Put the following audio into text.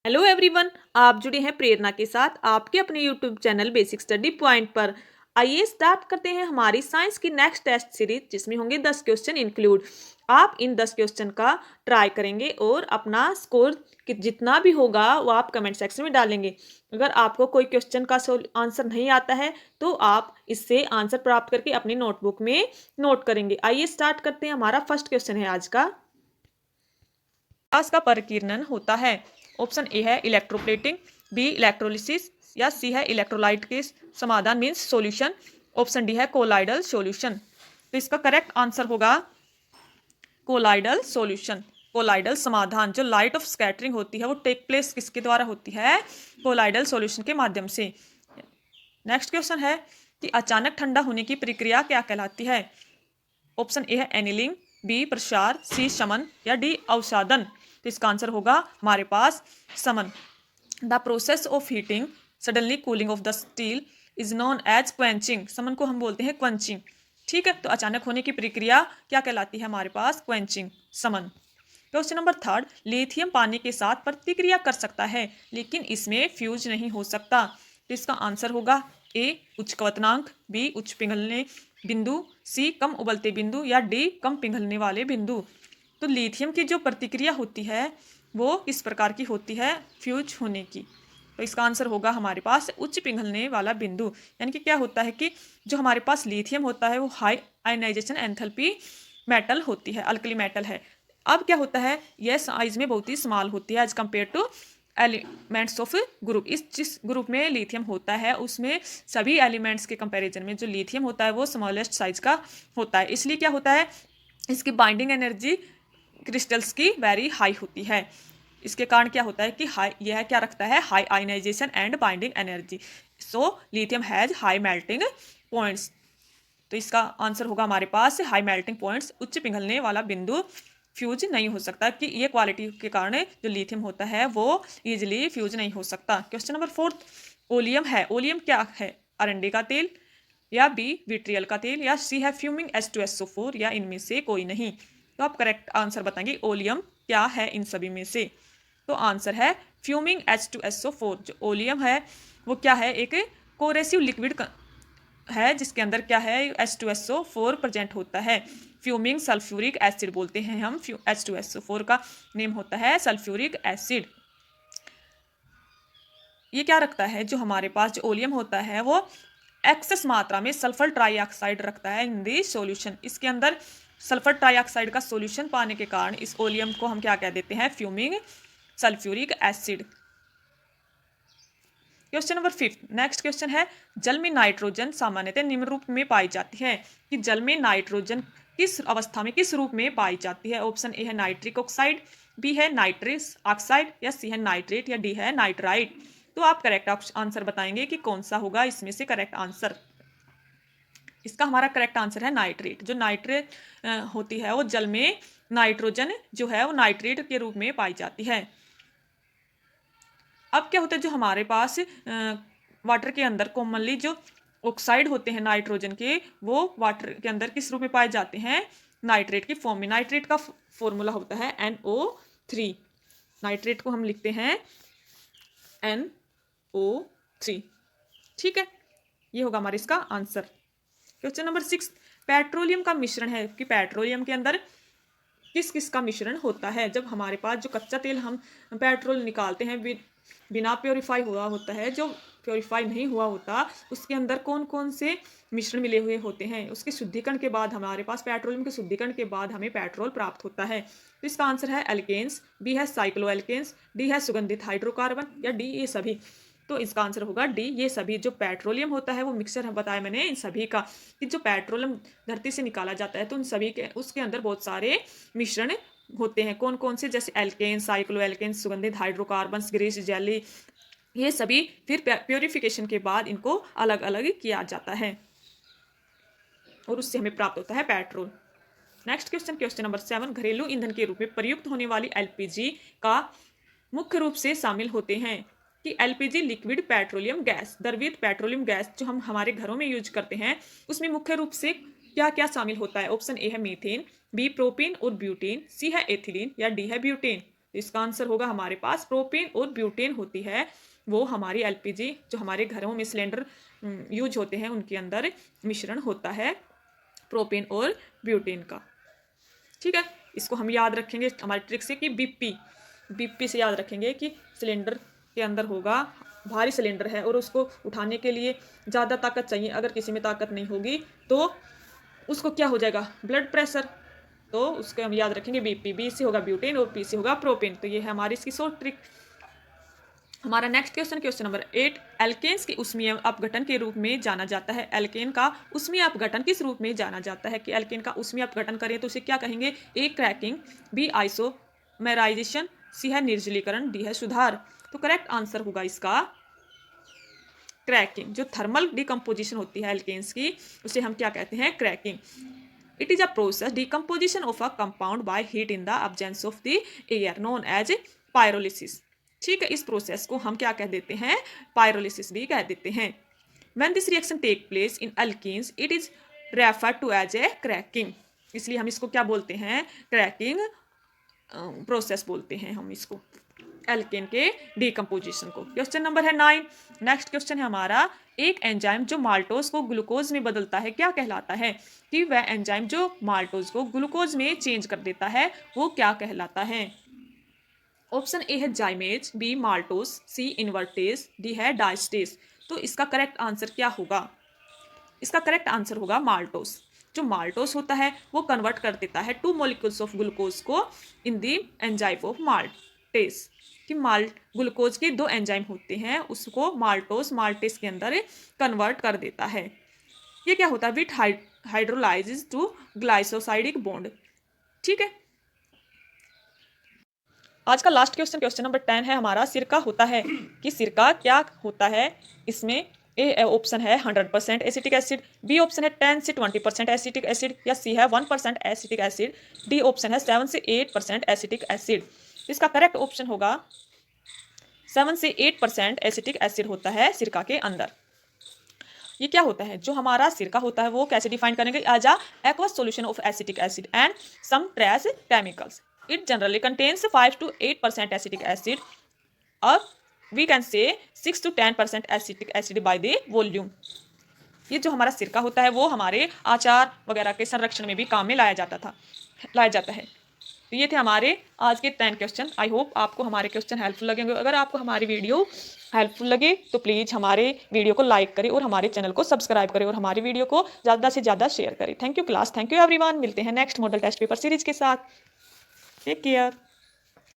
Hello everyone, आप जुड़े हैं प्रेरणा के साथ आपके अपने YouTube channel basic study point पर। आइए स्टार्ट करते हैं हमारी साइंस की नेक्स्ट टेस्ट सीरीज, जिसमें होंगे 10 क्वेश्चन इंक्लूड। आप इन 10 क्वेश्चन का ट्राई करेंगे और अपना स्कोर जितना भी होगा वो आप कमेंट सेक्शन में डालेंगे। अगर आपको कोई क्वेश्चन का आंसर नहीं आता है तो आप इससे आंसर प्राप्त करके अपनी नोटबुक में नोट करेंगे। आइए स्टार्ट करते हैं। हमारा फर्स्ट क्वेश्चन है आज का, प्रकाश का परिकीर्णन होता है। ऑप्शन ए है इलेक्ट्रोप्लेटिंग, बी इलेक्ट्रोलिसिस या सी है इलेक्ट्रोलाइट के समाधान मीन्स सॉल्यूशन। ऑप्शन डी है कोलाइडल सॉल्यूशन। तो इसका करेक्ट आंसर होगा कोलाइडल सॉल्यूशन। कोलाइडल समाधान, जो लाइट ऑफ स्कैटरिंग होती है वो टेक प्लेस किसके द्वारा होती है? कोलाइडल सॉल्यूशन के माध्यम से। नेक्स्ट क्वेश्चन है कि अचानक ठंडा होने की प्रक्रिया क्या कहलाती है? ऑप्शन ए है एनिलिंग, बी प्रसार, सी शमन या डी अवसादन। तो इसका आंसर होगा हमारे पास समन। The process of heating suddenly cooling of the steel is known as quenching. समन को हम बोलते हैं क्वेंचिंग। ठीक है, तो अचानक होने की प्रक्रिया क्या कहलाती है हमारे पास? क्वेंचिंग, समन। क्वेश्चन नंबर थर्ड, लिथियम पानी के साथ प्रतिक्रिया कर सकता है लेकिन इसमें फ्यूज नहीं हो सकता। तो इसका आंसर होगा ए उच्च क्वथनांक, बी उच्च पिघलने बिंदु, सी कम उबलते बिंदु या डी कम पिघलने वाले बिंदु। तो लिथियम की जो प्रतिक्रिया होती है वो किस प्रकार की होती है? फ्यूज होने की। तो इसका आंसर होगा हमारे पास उच्च पिघलने वाला बिंदु। यानी कि क्या होता है कि जो हमारे पास लिथियम होता है वो हाई आयनाइजेशन एंथैल्पी मेटल होती है, अल्कली मेटल है। अब क्या होता है, यह साइज में बहुत ही स्मॉल होती है as compared to elements of group. इस जिस ग्रुप में लिथियम होता है उसमें सभी एलिमेंट्स के कंपैरिजन में जो लिथियम होता है वो स्मॉलेस्ट साइज का होता है। इसलिए क्या होता है, इसकी बाइंडिंग एनर्जी क्रिस्टल्स की वेरी हाई होती है। इसके कारण क्या होता है कि हाई, यह क्या रखता है? High ionisation and binding energy. So lithium has high melting points. तो इसका आंसर होगा हमारे पास हाई मेल्टिंग पॉइंट्स, उच्च पिघलने वाला बिंदु। फ्यूज नहीं हो सकता कि ये क्वालिटी के कारण जो लिथियम होता है वो इजिली फ्यूज नहीं हो सकता। क्वेश्चन नंबर फोर्थ, ओलियम है। ओलियम क्या है? अरंडी का तेल या बी विट्रियल का तेल या सी है फ्यूमिंग H2SO4 या इनमें से कोई नहीं। तो आप करेक्ट आंसर बताएंगे ओलियम क्या है इन सभी में से। तो आंसर है फ्यूमिंग H2SO4। जो ओलियम है वो क्या है? एक कोरेसिव लिक्विड है जिसके अंदर क्या है? H2SO4 प्रेजेंट होता है। फ्यूमिंग सल्फ्यूरिक एसिड बोलते हैं हम। H2SO4 का नेम होता है सल्फ्यूरिक एसिड। ये क्या रखता है, जो हमारे पास जो ओलियम होता है वो एक्सेस मात्रा में सल्फर ट्राईऑक्साइड रखता है इन दी सॉल्यूशन। इसके अंदर सल्फर ट्राईऑक्साइड का सॉल्यूशन पाने के कारण इस ओलियम को हम क्या कह देते हैं? Fuming sulphuric acid. Question number fifth, next question है जल में नाइट्रोजन सामान्यतः निम्न रूप में पाई जाती है। कि जल में नाइट्रोजन किस अवस्था में, किस रूप में पाई जाती है? ऑप्शन ए है नाइट्रिक ऑक्साइड, बी है नाइट्रस ऑक्साइड या सी है नाइट्रेट या डी है नाइट्राइट। तो आप करेक्ट आंसर बताएंगे कि कौन सा होगा इसमें से करेक्ट आंसर। इसका हमारा करेक्ट आंसर है नाइट्रेट। जो नाइट्रेट होती है वो जल में नाइट्रोजन जो है वो नाइट्रेट के रूप में पाई जाती है। अब क्या होता है, जो हमारे पास वाटर के अंदर कॉमनली जो ऑक्साइड होते हैं नाइट्रोजन के, वो वाटर के अंदर किस रूप में पाए जाते हैं? नाइट्रेट की फॉर्म में। नाइट्रेट का फॉर्मूला होता है NO3। नाइट्रेट को हम लिखते हैं NO3। ठीक है, ये होगा हमारे इसका आंसर। क्वेश्चन नंबर 6, पेट्रोलियम का मिश्रण है। कि पेट्रोलियम के अंदर किस किस का मिश्रण होता है? जब हमारे पास जो कच्चा तेल हम पेट्रोल निकालते हैं बिना प्योरीफाई हुआ होता है, जो प्योरीफाई नहीं हुआ होता, उसके अंदर कौन कौन से मिश्रण मिले हुए होते हैं? उसके शुद्धिकरण के बाद हमारे पास पेट्रोलियम के शुद्धिकरण के बाद हमें पेट्रोल प्राप्त होता है। तो इसका आंसर है एल्केन्स, बी है साइक्लो एल्केन्स, डी है सुगंधित हाइड्रोकार्बन या डी ये सभी। तो इसका आंसर होगा डी ये सभी। जो पेट्रोलियम होता है वो मिक्सचर बताया मैंने इन सभी का, कि जो पेट्रोलियम धरती से निकाला जाता है तो उन सभी के उसके अंदर बहुत सारे मिश्रण होते हैं। कौन कौन से? जैसे एल्केन, साइक्लो एल्केन, सुगंधित हाइड्रोकार्बन, ग्रीस, जेली, ये सभी फिर प्योरिफिकेशन के बाद इनको अलग अलग किया जाता है और उससे हमें प्राप्त होता है petrol. Next question, question number 7, घरेलू ईंधन के रूप में प्रयुक्त होने वाली LPG का मुख्य रूप से शामिल होते हैं। कि LPG लिक्विड पेट्रोलियम गैस, द्रवित पेट्रोलियम गैस जो हम हमारे घरों में यूज करते हैं उसमें मुख्य रूप से क्या क्या शामिल होता है? ऑप्शन ए है मीथेन, बी प्रोपेन और ब्यूटेन, सी है एथिलीन या डी है ब्यूटेन। तो इसका आंसर होगा हमारे पास प्रोपेन और ब्यूटेन होती है, वो हमारी एलपीजी जो हमारे घरों में सिलेंडर यूज होते हैं उनके अंदर मिश्रण होता है प्रोपेन और ब्यूटेन का। ठीक है, इसको हम याद रखेंगे हमारी ट्रिक से कि बीपी से याद रखेंगे कि सिलेंडर के अंदर होगा, भारी सिलेंडर है और उसको उठाने के लिए ज़्यादा ताकत चाहिए, अगर किसी में ताकत नहीं होगी तो उसको क्या हो जाएगा, ब्लड प्रेशर, तो उसको हम याद रखेंगे बीपी। बी से होगा ब्यूटेन और पी से होगा प्रोपेन। तो ये है हमारी इसकी शॉर्ट ट्रिक। हमारा नेक्स्ट क्वेश्चन नंबर 8, एल्केन्स के ऊष्मीय अपघटन के रूप में जाना जाता है। एल्केन का ऊष्मीय अपघटन किस रूप में जाना जाता है, कि एल्केन का ऊष्मीय अपघटन करें तो उसे क्या कहेंगे, ए क्रैकिंग, बी आइसोमेराइजेशन, सी है निर्जलीकरण, डी है सुधार। तो करेक्ट आंसर होगा इसका क्रैकिंग। जो थर्मल डिकम्पोजिशन होती है एल्केन्स की उसे हम क्या कहते हैं, cracking. It is a process decomposition of a compound by heat in the absence of the air known as pyrolysis. ठीक है, इस प्रोसेस को हम क्या कह देते हैं, पायरोलिसिस भी कह देते हैं। When this reaction take place in alkenes it is referred to as a cracking. इसलिए हम इसको क्या बोलते हैं, क्रैकिंग प्रोसेस बोलते हैं हम इसको, एल्केन के डिकम्पोजिशन को। क्वेश्चन नंबर है 9। नेक्स्ट क्वेश्चन है हमारा, एक एंजाइम जो माल्टोज को ग्लूकोज में बदलता है क्या कहलाता है, कि वह एंजाइम जो माल्टोज को ग्लूकोज में चेंज कर देता है वो क्या कहलाता है। ऑप्शन ए है जाइमेज, बी माल्टोज, सी इन्वर्टेज, डी है डायस्टेज। तो इसका करेक्ट आंसर क्या होगा, इसका करेक्ट आंसर होगा माल्टोज। जो माल्टोज होता है वो कन्वर्ट कर देता है 2 मॉलिक्यूल्स ऑफ ग्लूकोज को इन दी एंजाइम ऑफ माल्टेज। कि ग्लूकोज के 2 एंजाइम होते हैं उसको माल्टेज के अंदर कन्वर्ट कर देता है। ये क्या होता है, विथ हाइड्रोलाइजेज टू ग्लाइसोसाइडिक बॉन्ड। ठीक है, आज का लास्ट क्वेश्चन नंबर 10 है हमारा, सिरका होता है, कि सिरका क्या होता है। इसमें ए ऑप्शन है 100% एसिटिक एसिड, बी ऑप्शन है 10 से 20% एसिटिक एसिड, या सी है 1% एसिटिक एसिड, डी ऑप्शन है 7 से 8% एसिटिक एसिड। इसका करेक्ट ऑप्शन होगा 7 से 8% एसिटिक एसिड होता है सिरका के अंदर। ये क्या होता है, जो हमारा सिरका होता है वो कैसे डिफाइन करेंगे, as a aqueous solution of acetic acid and some trace chemicals. It generally contains 5 to 8% acetic acid, or we can say 6 to 10% acetic acid by the volume. ये जो हमारा सिरका होता है वो हमारे आचार वगैरह के संरक्षण में भी काम में लाया जाता है। तो ये थे हमारे आज के 10 क्वेश्चन। आई होप आपको हमारे क्वेश्चन हेल्पफुल लगेंगे। अगर आपको हमारी वीडियो हेल्पफुल लगे तो प्लीज़ हमारे वीडियो को लाइक करें और हमारे चैनल को सब्सक्राइब करें और हमारी वीडियो को ज़्यादा से ज़्यादा शेयर करें। Thank you class, thank you everyone. मिलते हैं next model test paper series के साथ। Take care.